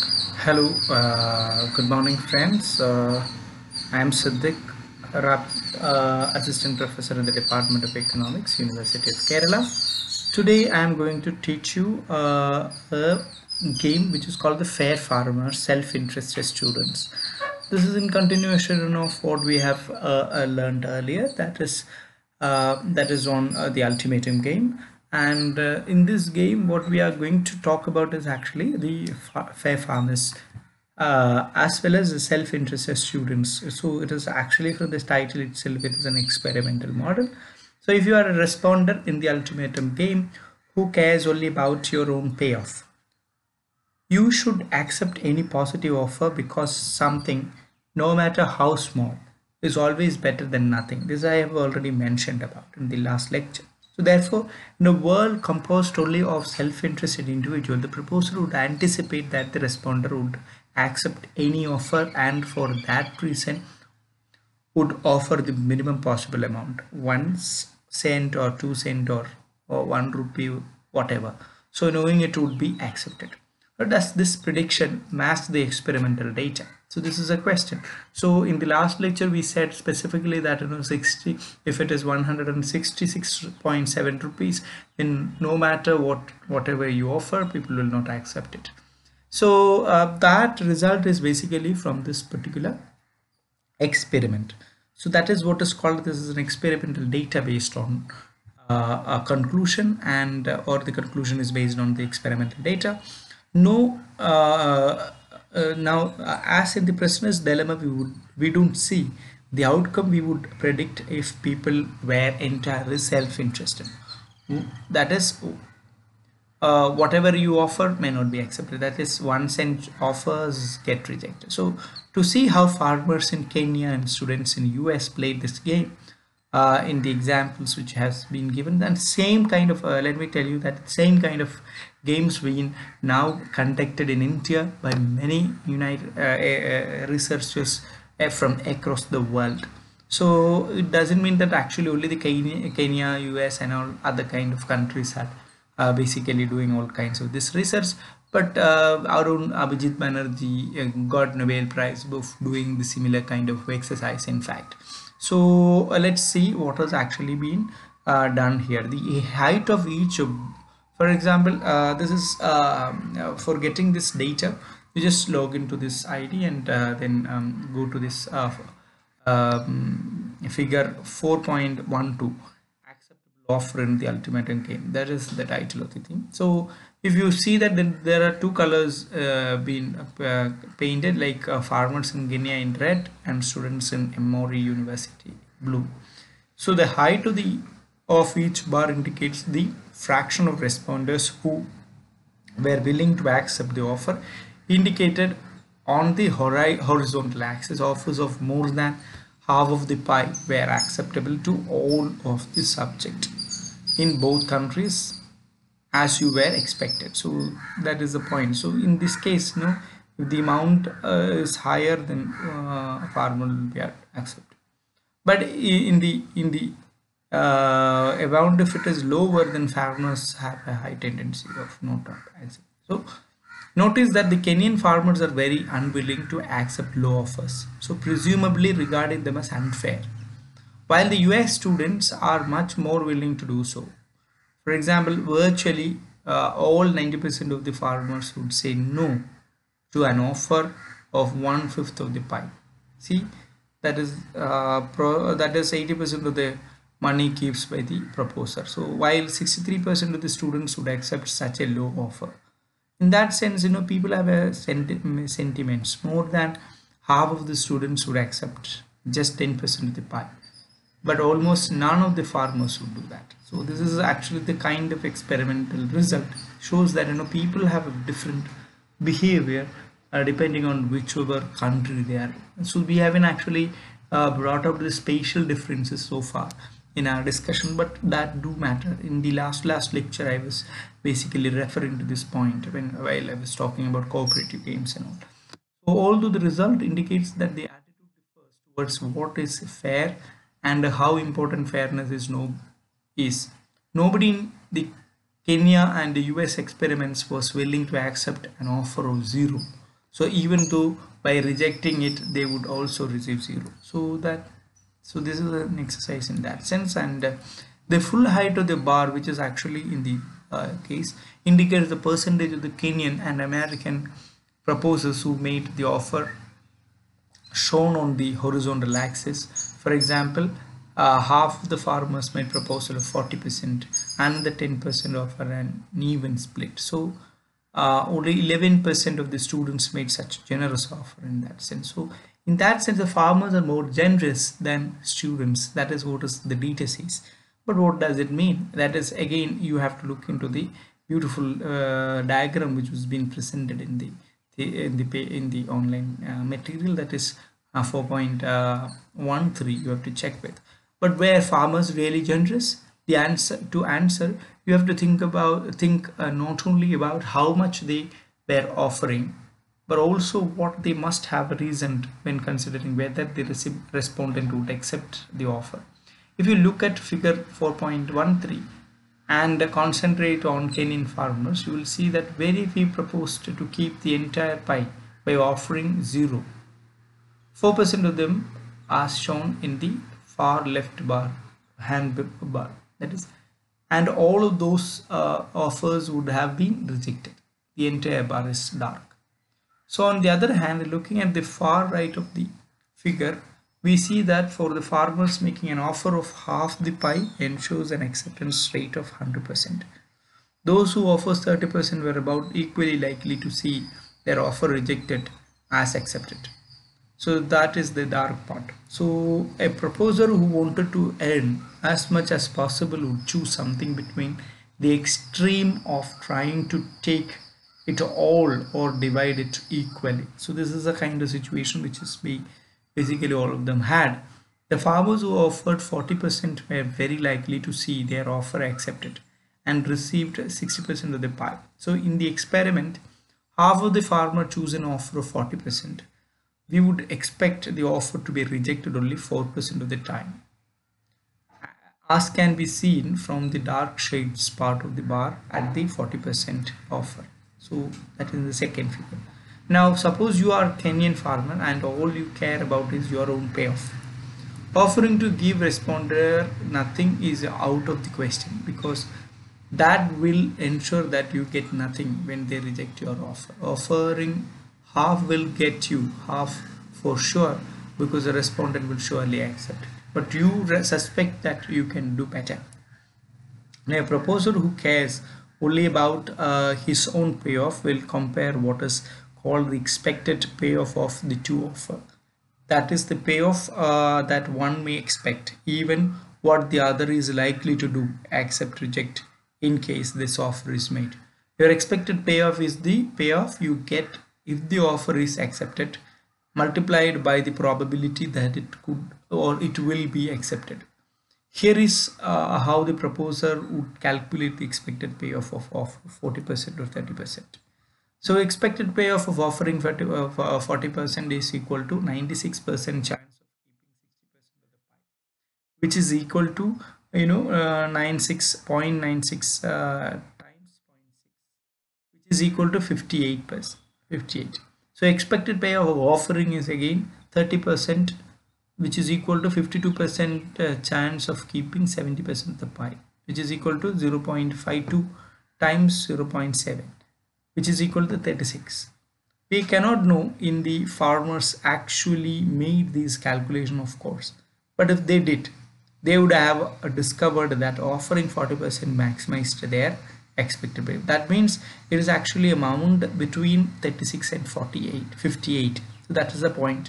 Hello, good morning, friends. I am Siddiq, Assistant Professor in the Department of Economics, University of Kerala. Today, I am going to teach you a game which is called the Fair Farmer Self-Interested Students. This is in continuation of what we have learned earlier. That is on the ultimatum game, and in this game what we are going to talk about is actually the fair farmers as well as the self-interested students. So it is actually, from this title itself, it is an experimental model. So if you are a responder in the ultimatum game who cares only about your own payoff, you should accept any positive offer, because something, no matter how small, is always better than nothing. This I have already mentioned about in the last lecture. So therefore, in a world composed only of self-interested individual, the proposer would anticipate that the responder would accept any offer, and for that reason would offer the minimum possible amount, 1 cent or 2 cent or 1 rupee, whatever. So knowing it would be accepted. But does this prediction match the experimental data? So this is a question. So in the last lecture we said specifically that 60, if it is 166.7 rupees, then no matter whatever you offer, people will not accept it. So that result is basically from this particular experiment. So that is what is called, this is an experimental data based on a conclusion, and or the conclusion is based on the experimental data. No now as in the prisoner's dilemma, we don't see the outcome we would predict if people were entirely self-interested. That is, whatever you offer may not be accepted. That is, 1 cent offers get rejected. So to see how farmers in Kenya and students in US played this game, in the examples which has been given, then same kind of let me tell you that same kind of games being now conducted in India by many united researchers from across the world. So it doesn't mean that actually only the Kenya, US and all other kind of countries are basically doing all kinds of this research, but our own Abhijit Banerjee got Nobel Prize of doing the similar kind of exercise, in fact. So let's see what has actually been done here. The height of each, for example, this is for getting this data, you just log into this ID and then go to this figure 4.12, acceptable offer in the ultimatum game. That is the title of the thing. So if you see that, then there are two colors being painted, like farmers in Guinea in red and students in Emory University blue. So the height of each bar indicates the fraction of responders who were willing to accept the offer, indicated on the horizontal axis. Offers of more than half of the pie were acceptable to all of the subject in both countries, as you were expected. So that is the point. So in this case, if the amount is higher, then farmer will be accepted. But in the amount, if it is lower, then farmers have a high tendency of not accepting. So notice that the Kenyan farmers are very unwilling to accept low offers, so presumably regarding them as unfair, while the US students are much more willing to do so. For example, virtually all 90% of the farmers would say no to an offer of 1/5 of the pie. See, that is 80% of the money keeps by the proposer. So while 63% of the students would accept such a low offer. In that sense, people have a sentiments. More than half of the students would accept just 10% of the pie, but almost none of the farmers would do that. So this is actually the kind of experimental result, shows that people have a different behavior depending on whichever country they are in. So we haven't actually brought up the spatial differences so far in our discussion, but that do matter. In the last lecture, I was basically referring to this point while I was talking about cooperative games and all. So although the result indicates that the attitude differs towards what is fair and how important fairness is, nobody in the Kenya and the US experiments was willing to accept an offer of zero. So even though by rejecting it, they would also receive 0. So this is an exercise in that sense. And the full height of the bar, which is actually in the case, indicates the percentage of the Kenyan and American proposers who made the offer shown on the horizontal axis. For example, half of the farmers made proposal of 40% and the 10% offer an even split. So only 11% of the students made such generous offer in that sense. So in that sense, the farmers are more generous than students. That is what is the data says. But what does it mean? That is, again, you have to look into the beautiful diagram which was being presented in the online material, that is 4.13 you have to check with. But where farmers really generous? The answer, you have to think not only about how much they were offering, but also what they must have reasoned when considering whether the respondent would accept the offer. If you look at figure 4.13 and concentrate on Kenyan farmers, you will see that very few proposed to keep the entire pie by offering 0. 4% of them are shown in the far left hand bar, that is, and all of those offers would have been rejected. The entire bar is dark. So on the other hand, looking at the far right of the figure, we see that for the farmers, making an offer of half the pie ensures an acceptance rate of 100%. Those who offer 30% were about equally likely to see their offer rejected as accepted. So that is the dark part. So a proposer who wanted to earn as much as possible would choose something between the extreme of trying to take it all or divide it equally. So this is a kind of situation which is basically all of them had. The farmers who offered 40% were very likely to see their offer accepted and received 60% of the pie. So in the experiment, half of the farmer choose an offer of 40%. We would expect the offer to be rejected only 4% of the time, as can be seen from the dark shades part of the bar at the 40% offer. So that is the second figure. Now suppose you are a Kenyan farmer and all you care about is your own payoff. Offering to give responder nothing is out of the question, because that will ensure that you get nothing when they reject your offer. Offering half will get you half for sure, because the respondent will surely accept it. But you suspect that you can do better. Now, a proposer who cares only about his own payoff will compare what is called the expected payoff of the two offer. That is the payoff that one may expect, even what the other is likely to do, accept, reject, in case this offer is made. Your expected payoff is the payoff you get if the offer is accepted, multiplied by the probability that it could or it will be accepted. Here is how the proposer would calculate the expected payoff of 40% or 30%. So expected payoff of offering 40% is equal to 96% chance of keeping 60% of the pie, which is equal to 96.96 times 0.6, which is equal to 58%. 58. So expected payoff of offering is again 30%, which is equal to 52% chance of keeping 70% of the pie, which is equal to 0.52 times 0.7, which is equal to 36. We cannot know in the farmers actually made these calculation, of course, but if they did, they would have discovered that offering 40% maximized their expected payoff. That means it is actually amount between 36 and 58. So that is the point.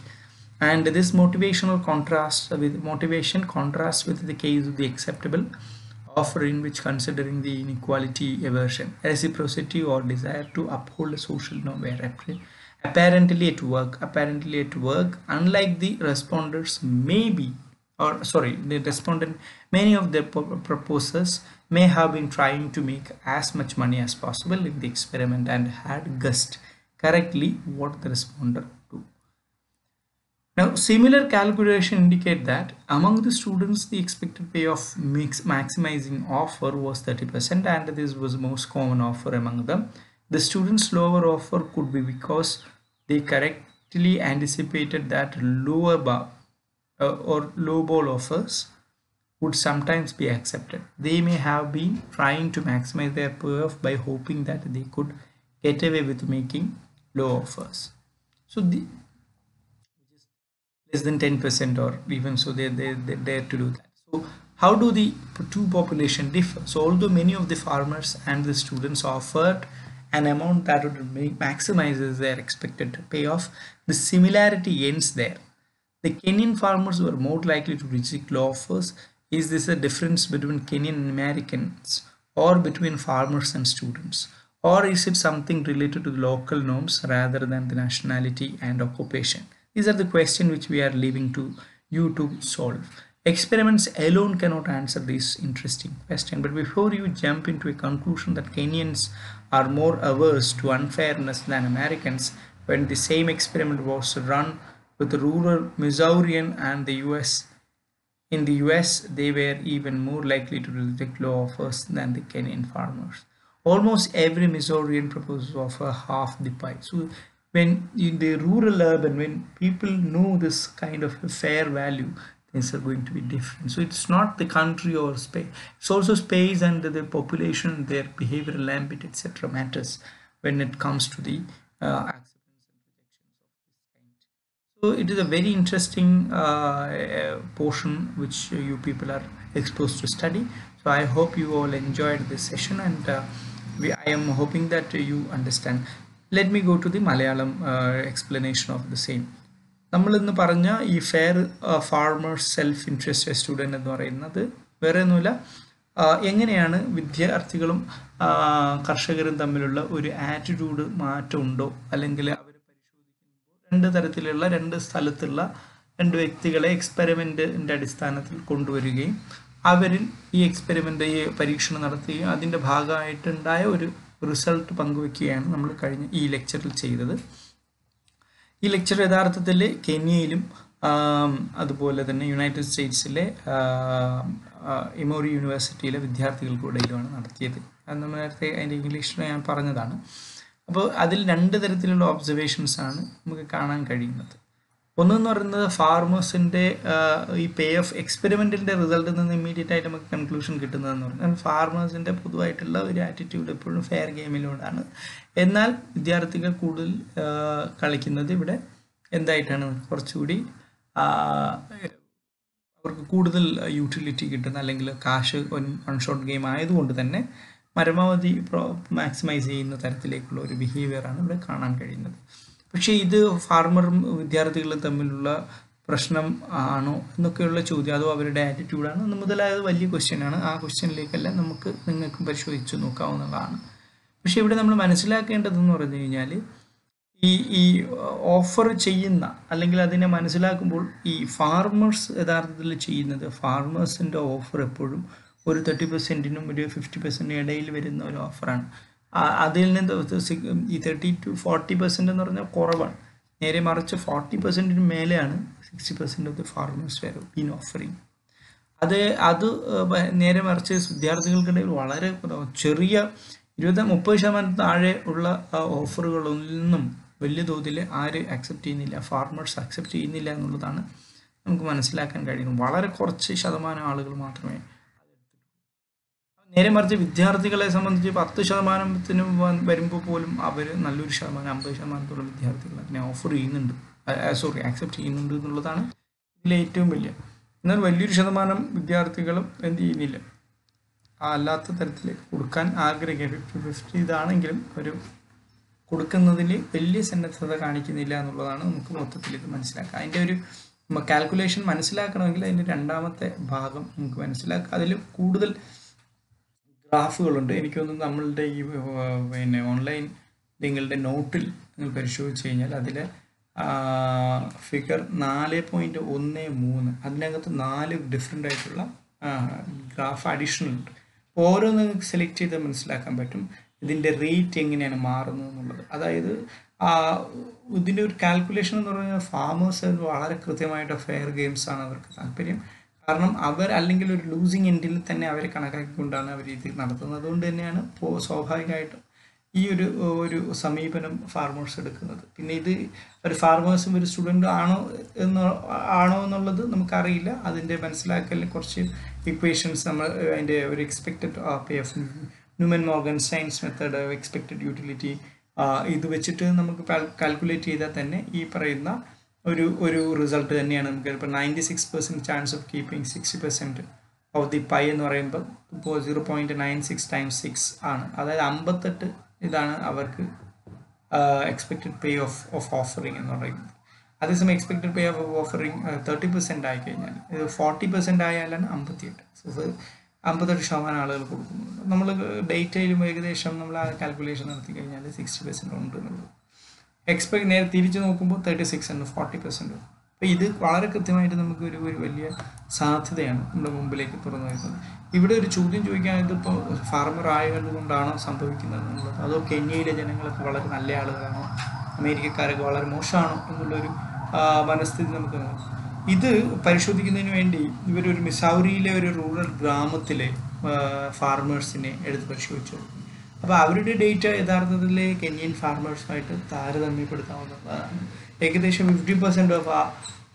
And this motivational contrast with the case of the acceptable offer, in which considering the inequality, aversion, reciprocity, or desire to uphold a social norm were apparently at work. Unlike the respondents many of the proposers may have been trying to make as much money as possible in the experiment and had guessed correctly what the responder do. Now, similar calculation indicate that among the students, the expected payoff maximizing offer was 30%, and this was the most common offer among them. The students' lower offer could be because they correctly anticipated that lower bar or low ball offers would sometimes be accepted. They may have been trying to maximize their payoff by hoping that they could get away with making low offers. So less than 10% or even so they dare to do that. So how do the two population differ? So although many of the farmers and the students offered an amount that would maximizes their expected payoff, the similarity ends there. The Kenyan farmers were more likely to reject low offers. Is this a difference between Kenyan and Americans, or between farmers and students? Or is it something related to the local norms rather than the nationality and occupation? These are the questions which we are leaving to you to solve. Experiments alone cannot answer this interesting question. But before you jump into a conclusion that Kenyans are more averse to unfairness than Americans, when the same experiment was run with the rural Missourian and the US, in the US, they were even more likely to reject low offers than the Kenyan farmers. Almost every Missourian proposes to offer half the pie. So when in the rural urban, when people know this kind of a fair value, things are going to be different. So it's not the country or space. It's also space and the population, their behavioral ambit, etc. matters when it comes to the acceptance and rejections of this kind. So it is a very interesting portion which you people are exposed to study. So I hope you all enjoyed this session, and I am hoping that you understand. Let me go to the Malayalam explanation of the same. നമ്മൾ ഇന്ന് പറഞ്ഞ ഈ fair farmers self interested student എന്ന് പറയുന്നത് വേറെ ഒന്നുമില്ല, എങ്ങനെയാണ് വിദ്യാർത്ഥികളും കർഷകരും തമ്മിലുള്ള ഒരു ആറ്റിറ്റ്യൂഡ് മാറ്റം ഉണ്ടോ, അല്ലെങ്കിൽ അവർ പരിശോധിക്കുമ്പോൾ രണ്ട് തരത്തിലുള്ള രണ്ട് സ്ഥലത്തുള്ള രണ്ട് വ്യക്തികളെ എക്സ്പെരിമെൻറ്റിൻ്റെ അടിസ്ഥാനത്തിൽ കൊണ്ടുവരികയും അവരിൽ ഈ എക്സ്പെരിമെൻ്റ് ഈ പരീക്ഷണം നടത്തുകയും അതിൻ്റെ ഭാഗമായിട്ടുണ്ടായ ഒരു റിസൾട്ട് പങ്കുവെക്കുകയാണ് നമ്മൾ കഴിഞ്ഞ ഈ ലെക്ചറിൽ ചെയ്തത്. ഈ ലെക്ചർ യഥാർത്ഥത്തിൽ കെന്യയിലും അതുപോലെ തന്നെ യുണൈറ്റഡ് സ്റ്റേറ്റ്സിലെ എമോറി യൂണിവേഴ്സിറ്റിയിലെ വിദ്യാർത്ഥികൾക്കിടയിലുമാണ് നടത്തിയത്. അത് നമ്മൾ നേരത്തെ അതിൻ്റെ ഇംഗ്ലീഷിൽ ഞാൻ പറഞ്ഞതാണ്. അപ്പോൾ അതിൽ രണ്ട് തരത്തിലുള്ള ഒബ്സർവേഷൻസാണ് നമുക്ക് കാണാൻ കഴിയുന്നത്. ഒന്നെന്ന് പറയുന്നത് ഫാർമേഴ്സിൻ്റെ ഈ പേ ഓഫ് എക്സ്പെരിമെൻറ്റിൻ്റെ റിസൾട്ടിൽ നിന്ന് ഇമ്മീഡിയറ്റ് ആയിട്ട് നമുക്ക് കൺക്ലൂഷൻ കിട്ടുന്നതെന്ന് പറഞ്ഞാൽ ഫാർമേഴ്സിൻ്റെ പൊതുവായിട്ടുള്ള ഒരു ആറ്റിറ്റ്യൂഡ് എപ്പോഴും ഫെയർ ഗെയിമിലൂടെയാണ്. എന്നാൽ വിദ്യാർത്ഥികൾ കൂടുതൽ കളിക്കുന്നത് ഇവിടെ എന്തായിട്ടാണ്, കുറച്ചുകൂടി അവർക്ക് കൂടുതൽ യൂട്ടിലിറ്റി കിട്ടുന്ന അല്ലെങ്കിൽ കാശ് വൺ ഷോട്ട് ഗെയിം ആയതുകൊണ്ട് തന്നെ പരമാവധി മാക്സിമൈസ് ചെയ്യുന്ന തരത്തിലേക്കുള്ള ഒരു ബിഹേവിയറാണ് ഇവിടെ കാണാൻ കഴിയുന്നത്. പക്ഷേ ഇത് ഫാർമറും വിദ്യാർത്ഥികളും തമ്മിലുള്ള പ്രശ്നം ആണോ എന്നൊക്കെയുള്ള ചോദ്യം, അതോ അവരുടെ ആറ്റിറ്റ്യൂഡാണ് എന്ന് മുതലായത് വലിയ ക്വസ്റ്റ്യനാണ്. ആ ക്വസ്റ്റ്യനിലേക്കെല്ലാം നിങ്ങൾക്കും പരിശോധിച്ച് നോക്കാവുന്നതാണ്. പക്ഷേ ഇവിടെ നമ്മൾ മനസ്സിലാക്കേണ്ടതെന്ന് പറഞ്ഞു കഴിഞ്ഞാൽ ഈ ഓഫർ ചെയ്യുന്ന അല്ലെങ്കിൽ അതിനെ മനസ്സിലാക്കുമ്പോൾ ഈ ഫാർമേഴ്സ് യഥാർത്ഥത്തിൽ ചെയ്യുന്നത്, ഫാർമേഴ്സിൻ്റെ ഓഫർ എപ്പോഴും ഒരു 30%-നും ഒരു 50%-നും ഇടയിൽ വരുന്ന ഒരു ഓഫറാണ്. അതിൽ നിന്ന് ഈ 30 to 40% എന്ന് പറഞ്ഞാൽ കുറവാണ്. നേരെ മറിച്ച് 40%-ന് മേലെയാണ് 60% of the farmers were been offering. അത് നേരെ മറിച്ച് വിദ്യാർത്ഥികൾക്കിടയിൽ വളരെ ചെറിയ 20-30% താഴെ ഉള്ള ഓഫറുകളൊന്നും വലിയ തോതിൽ ആര് അക്സെപ്റ്റ് ചെയ്യുന്നില്ല, ഫാർമേഴ്സ് അക്സെപ്റ്റ് ചെയ്യുന്നില്ല എന്നുള്ളതാണ് നമുക്ക് മനസ്സിലാക്കാൻ കഴിയുന്നത്. വളരെ കുറച്ച് ശതമാനം ആളുകൾ മാത്രമേ. നേരെ മറിച്ച് വിദ്യാർത്ഥികളെ സംബന്ധിച്ച് 10%-ത്തിന് വരുമ്പോൾ പോലും അവർ നല്ലൊരു ശതമാനം 50%-ത്തോളം വിദ്യാർത്ഥികൾ അതിനെ ഓഫർ ചെയ്യുന്നുണ്ട്, ആക്സെപ്റ്റ് ചെയ്യുന്നുണ്ട് എന്നുള്ളതാണ് ഇതിലെ ഏറ്റവും വലിയ. എന്നാൽ വലിയൊരു ശതമാനം വിദ്യാർത്ഥികളും എന്ത് ചെയ്യുന്നില്ല, അല്ലാത്ത തരത്തിലേക്ക് കൊടുക്കാൻ ആഗ്രഹിക്കുക 50-50 ഇതാണെങ്കിലും ഒരു കൊടുക്കുന്നതിൽ വലിയ സന്നദ്ധത കാണിക്കുന്നില്ല എന്നുള്ളതാണ് നമുക്ക് മൊത്തത്തിൽ ഇത് മനസ്സിലാക്കുക. അതിൻ്റെ ഒരു കാൽക്കുലേഷൻ മനസ്സിലാക്കണമെങ്കിൽ അതിൻ്റെ രണ്ടാമത്തെ ഭാഗം നമുക്ക് മനസ്സിലാക്കുക. അതിൽ കൂടുതൽ ഗ്രാഫുകളുണ്ട്. എനിക്കൊന്നും നമ്മളുടെ ഈ ഓൺലൈൻ നിങ്ങളുടെ നോട്ടിൽ നിങ്ങൾ പരിശോധിച്ച് കഴിഞ്ഞാൽ അതിൽ ഫിഗർ 4.13 അതിനകത്ത് 4 ഡിഫറെൻ്റ് ആയിട്ടുള്ള ഗ്രാഫ് അഡീഷണൽ ഉണ്ട്. ഓരോന്ന് നിങ്ങൾക്ക് സെലക്ട് ചെയ്ത് മനസ്സിലാക്കാൻ പറ്റും ഇതിൻ്റെ റേറ്റ് എങ്ങനെയാണ് മാറുന്നത് എന്നുള്ളത്. അതായത് ഇതിൻ്റെ ഒരു കാൽക്കുലേഷൻ എന്ന് പറഞ്ഞാൽ ഫാമേഴ്സ് വളരെ കൃത്യമായിട്ട് ഫെയർ ഗെയിംസാണ് അവർക്ക് താല്പര്യം. കാരണം അവർ അല്ലെങ്കിൽ ഒരു ലൂസിങ് എൻഡിൽ തന്നെ അവരെ കണക്കാക്കിക്കൊണ്ടാണ് അവർ ഇത് നടത്തുന്നത്. അതുകൊണ്ട് തന്നെയാണ് സ്വാഭാവികമായിട്ടും ഈ ഒരു സമീപനം ഫാർമേഴ്സ് എടുക്കുന്നത്. പിന്നെ ഇത് ഒരു ഫാർമേഴ്സും ഒരു സ്റ്റുഡൻറ്റും ആണോ എന്നുള്ളത് നമുക്കറിയില്ല. അതിൻ്റെ മനസ്സിലാക്കലിന് കുറച്ച് ഇക്വേഷൻസ് നമ്മൾ അതിൻ്റെ ഒരു expected pay of Newman Morgan science method, expected utility, ഇത് വെച്ചിട്ട് നമുക്ക് കാൽക്കുലേറ്റ് ചെയ്താൽ തന്നെ ഈ പറയുന്ന ഒരു റിസൾട്ട് തന്നെയാണ് നമുക്ക്. ഇപ്പോൾ 96% chance of keeping 60% of the pi എന്ന് പറയുമ്പോൾ ഇപ്പോൾ 0.96 × 6 ആണ്. അതായത് 58 ഇതാണ് അവർക്ക് എക്സ്പെക്റ്റഡ് പേ ഓഫ് ഓഫറിങ് എന്ന് പറയുന്നത്. അതേസമയം എക്സ്പെക്റ്റഡ് പേ ഓഫ് ഓഫറിങ് 30% ആയി കഴിഞ്ഞാൽ, ഇത് 40% ആയാലാണ് 58. 58% ആളുകൾ കൊടുക്കുന്നുണ്ട്. നമ്മൾ ഡേറ്റയിലും ഏകദേശം നമ്മൾ ആ കാൽക്കുലേഷൻ നടത്തി കഴിഞ്ഞാൽ 60% ഉണ്ട് എന്നുള്ളത്. നേരെ തിരിച്ച് നോക്കുമ്പോൾ 36 ഉണ്ട്, 40%. അപ്പോൾ ഇത് വളരെ കൃത്യമായിട്ട് നമുക്ക് ഒരു വലിയ സാധ്യതയാണ് നമ്മുടെ മുമ്പിലേക്ക് തുറന്നു വരുന്നത്. ഇവിടെ ഒരു ചോദ്യം ചോദിക്കാൻ, ഇതിപ്പോൾ ഫാർമർ ആയതുകൊണ്ടാണോ സംഭവിക്കുന്നത് എന്നുള്ളത്, അതോ കെന്യയിലെ ജനങ്ങളൊക്കെ വളരെ നല്ല ആളുകളാണോ, അമേരിക്കക്കാരൊക്കെ വളരെ മോശമാണോ എന്നുള്ളൊരു മനസ്ഥിതി നമുക്ക് ഇത് പരിശോധിക്കുന്നതിന് വേണ്ടി ഇവരൊരു മിസൗറിയിലെ ഒരു റൂറൽ ഗ്രാമത്തിലെ ഫാർമേഴ്സിനെ എടുത്ത് പരിശോധിച്ചു. അപ്പോൾ അവരുടെ ഡേറ്റ യഥാർത്ഥത്തിൽ കെന്യൻ ഫാർമേഴ്സുമായിട്ട് താരതമ്യപ്പെടുത്താവുന്നതാണ്. ഏകദേശം 50% ഓഫ്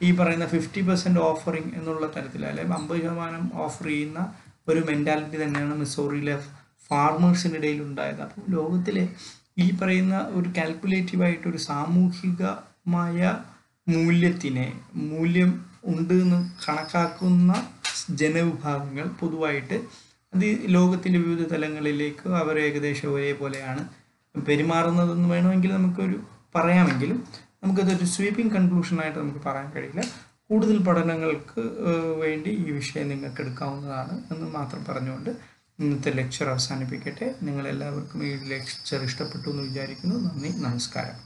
ഈ പറയുന്ന 50% ഓഫറിങ് എന്നുള്ള തരത്തിൽ, അല്ലെങ്കിൽ 50% ഓഫർ ചെയ്യുന്ന ഒരു മെൻറ്റാലിറ്റി തന്നെയാണ് മിസോറിയിലെ ഫാർമേഴ്സിൻ്റെ ഇടയിൽ ഉണ്ടായത്. അപ്പോൾ ലോകത്തിലെ ഈ പറയുന്ന ഒരു കാൽക്കുലേറ്റീവായിട്ടൊരു സാമൂഹികമായ മൂല്യം ഉണ്ട് എന്ന് കണക്കാക്കുന്ന ജനവിഭാഗങ്ങൾ പൊതുവായിട്ട് അത് ലോകത്തിൻ്റെ വിവിധ തലങ്ങളിലേക്ക് അവർ ഏകദേശം ഒരേപോലെയാണ് പെരുമാറുന്നതെന്ന് വേണമെങ്കിൽ നമുക്കൊരു പറയാമെങ്കിലും നമുക്കതൊരു സ്വീപ്പിംഗ് കൺക്ലൂഷനായിട്ട് നമുക്ക് പറയാൻ കഴിയില്ല. കൂടുതൽ പഠനങ്ങൾക്ക് വേണ്ടി ഈ വിഷയം നിങ്ങൾക്ക് എടുക്കാവുന്നതാണ് എന്ന് മാത്രം പറഞ്ഞുകൊണ്ട് ഇന്നത്തെ ലെക്ചർ അവസാനിപ്പിക്കട്ടെ. നിങ്ങളെല്ലാവർക്കും ഈ ലെക്ചർ ഇഷ്ടപ്പെട്ടു എന്ന് വിചാരിക്കുന്നു. നന്ദി, നമസ്കാരം.